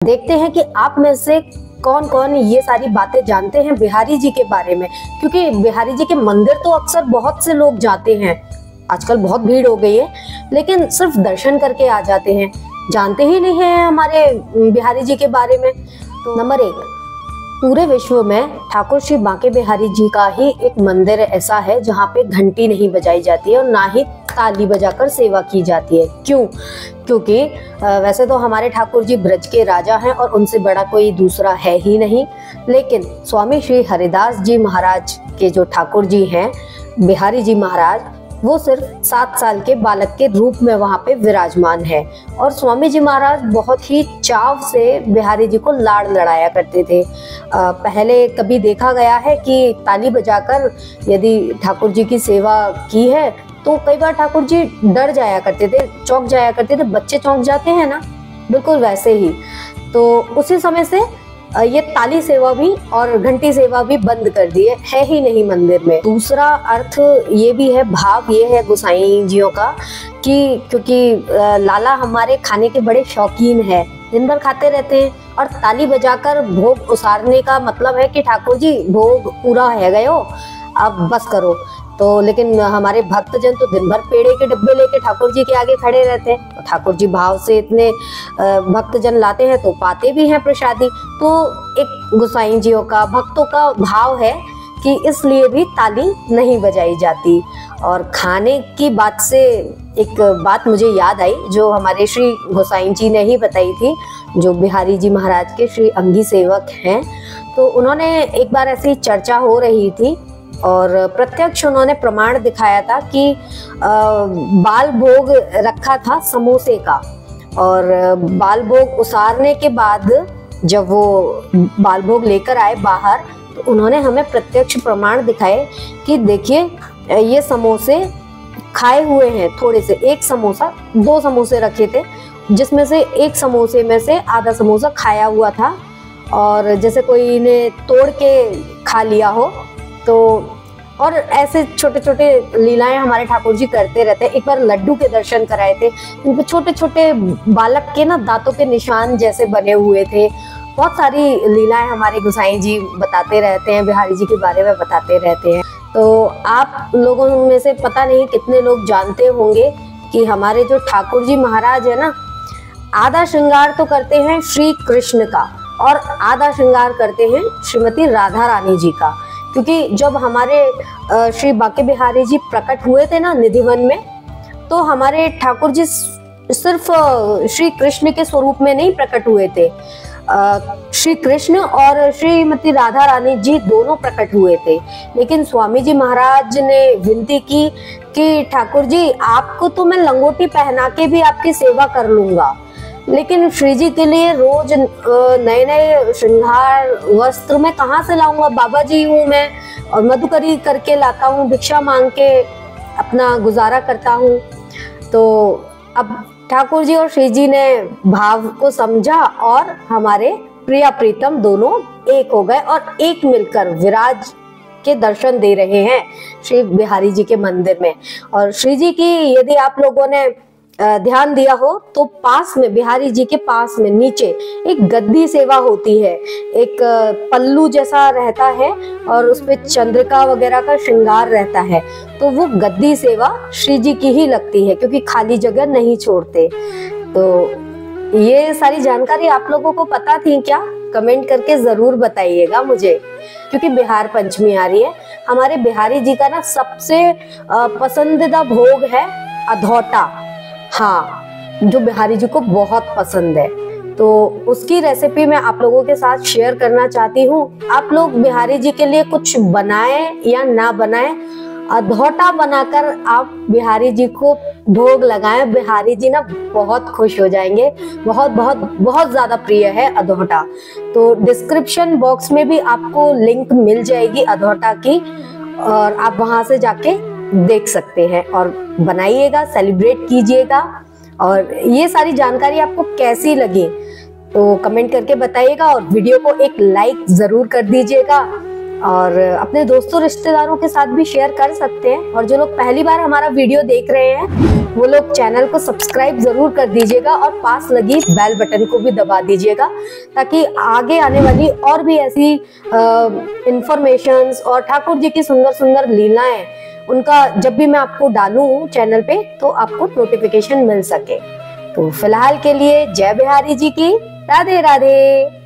देखते हैं कि आप में से कौन कौन ये सारी बातें जानते हैं बिहारी जी के बारे में, क्योंकि बिहारी जी के मंदिर तो अक्सर बहुत से लोग जाते हैं, आजकल बहुत भीड़ हो गई है, लेकिन सिर्फ दर्शन करके आ जाते हैं, जानते ही नहीं है हमारे बिहारी जी के बारे में। तो नंबर 1, पूरे विश्व में ठाकुर श्री बांके बिहारी जी का ही एक मंदिर ऐसा है जहाँ पे घंटी नहीं बजाई जाती है और ना ही ताली बजाकर सेवा की जाती है। क्यों? क्योंकि वैसे तो हमारे ठाकुर जी ब्रज के राजा हैं और उनसे बड़ा कोई दूसरा है ही नहीं, लेकिन स्वामी श्री हरिदास जी महाराज के जो ठाकुर जी हैं बिहारी जी महाराज, वो सिर्फ 7 साल के बालक के रूप में वहाँ पे विराजमान है। और स्वामी जी महाराज बहुत ही चाव से बिहारी जी को लाड़ लड़ाया करते थे। पहले कभी देखा गया है कि ताली बजाकर यदि ठाकुर जी की सेवा की है तो कई बार ठाकुर जी डर जाया करते थे, चौंक जाया करते थे, बच्चे चौंक जाते हैं ना, बिल्कुल वैसे ही। तो उसी समय से ये ताली सेवा भी और घंटी सेवा भी बंद कर दी है ही नहीं मंदिर में। दूसरा अर्थ ये भी है, भाव ये है गोसाई जियों का कि क्योंकि लाला हमारे खाने के बड़े शौकीन है, दिन भर खाते रहते हैं और ताली बजाकर भोग उसारने का मतलब है कि ठाकुर जी भोग पूरा है गयो, अब बस करो। तो लेकिन हमारे भक्तजन तो दिन भर पेड़े के डब्बे लेके ठाकुर जी के आगे खड़े रहते हैं, तो ठाकुर जी भाव से इतने भक्तजन लाते हैं तो पाते भी हैं प्रसादी। तो एक गोसाई जियों का, भक्तों का भाव है कि इसलिए भी ताली नहीं बजाई जाती। और खाने की बात से एक बात मुझे याद आई जो हमारे श्री गोसाई जी ने ही बताई थी, जो बिहारी जी महाराज के श्री अंगी सेवक हैं। तो उन्होंने एक बार ऐसी चर्चा हो रही थी और प्रत्यक्ष उन्होंने प्रमाण दिखाया था कि बाल भोग रखा था समोसे का, और बाल भोग उसारने के बाद जब वो बाल भोग लेकर आए बाहर, तो उन्होंने हमें प्रत्यक्ष प्रमाण दिखाए कि देखिए ये समोसे खाए हुए हैं थोड़े से, एक समोसा, 2 समोसे रखे थे जिसमें से एक समोसे में से आधा समोसा खाया हुआ था, और जैसे कोई ने तोड़ के खा लिया हो। तो और ऐसे छोटे छोटे लीलाएं हमारे ठाकुर जी करते रहते हैं। एक बार लड्डू के दर्शन कराए थे, उन पे छोटे छोटे बालक के ना दांतों के निशान जैसे बने हुए थे। बहुत सारी लीलाएं हमारे गोसाई जी बताते रहते हैं, बिहारी जी के बारे में बताते रहते हैं। तो आप लोगों में से पता नहीं कितने लोग जानते होंगे कि हमारे जो ठाकुर जी महाराज है ना, आधा श्रृंगार तो करते हैं श्री कृष्ण का और आधा श्रृंगार करते हैं श्रीमती राधा रानी जी का। क्योंकि जब हमारे श्री बांके बिहारी जी प्रकट हुए थे ना निधिवन में, तो हमारे ठाकुर जी सिर्फ श्री कृष्ण के स्वरूप में नहीं प्रकट हुए थे, श्री कृष्ण और श्रीमती राधा रानी जी दोनों प्रकट हुए थे। लेकिन स्वामी जी महाराज ने विनती की कि ठाकुर जी आपको तो मैं लंगोटी पहना के भी आपकी सेवा कर लूंगा, लेकिन श्री जी के लिए रोज नए नए श्रृंगार वस्त्र मैं कहाँ से लाऊंगा, बाबा जी हूँ मैं और मधुकरी करके लाता हूँ, भिक्षा मांग के अपना गुजारा करता हूँ। तो अब ठाकुर जी और श्री जी ने भाव को समझा और हमारे प्रिया प्रीतम दोनों एक हो गए और एक मिलकर विराज के दर्शन दे रहे हैं श्री बिहारी जी के मंदिर में। और श्री जी की यदि आप लोगों ने ध्यान दिया हो तो पास में, बिहारी जी के पास में नीचे एक गद्दी सेवा होती है, एक पल्लू जैसा रहता है और उसपे चंद्रिका वगैरह का श्रृंगार रहता है। तो वो गद्दी सेवा श्री जी की ही लगती है क्योंकि खाली जगह नहीं छोड़ते। तो ये सारी जानकारी आप लोगों को पता थी क्या? कमेंट करके जरूर बताइएगा मुझे, क्योंकि बिहार पंचमी आ रही है। हमारे बिहारी जी का ना सबसे पसंदीदा भोग है अधौटा, हाँ, जो बिहारी जी को बहुत पसंद है। तो उसकी रेसिपी मैं आप लोगों के साथ शेयर करना चाहती हूँ। आप लोग बिहारी जी के लिए कुछ बनाएं या ना बनाएं, अधौटा बनाकर आप बिहारी जी को भोग लगाएं, बिहारी जी ना बहुत खुश हो जाएंगे। बहुत बहुत बहुत ज्यादा प्रिय है अधौटा। तो डिस्क्रिप्शन बॉक्स में भी आपको लिंक मिल जाएगी अधौटा की, और आप वहां से जाके देख सकते हैं और बनाइएगा, सेलिब्रेट कीजिएगा। और ये सारी जानकारी आपको कैसी लगी तो कमेंट करके बताइएगा और वीडियो को एक लाइक जरूर कर दीजिएगा। और अपने दोस्तों रिश्तेदारों के साथ भी शेयर कर सकते हैं। और जो लोग पहली बार हमारा वीडियो देख रहे हैं वो लोग चैनल को सब्सक्राइब जरूर कर दीजिएगा और पास लगी बेल बटन को भी दबा दीजिएगा, ताकि आगे आने वाली और भी ऐसी इंफॉर्मेशंस और ठाकुर जी की सुंदर सुंदर लीलाएं, उनका जब भी मैं आपको डालूं चैनल पे तो आपको नोटिफिकेशन मिल सके। तो फिलहाल के लिए जय बिहारी जी की, राधे राधे।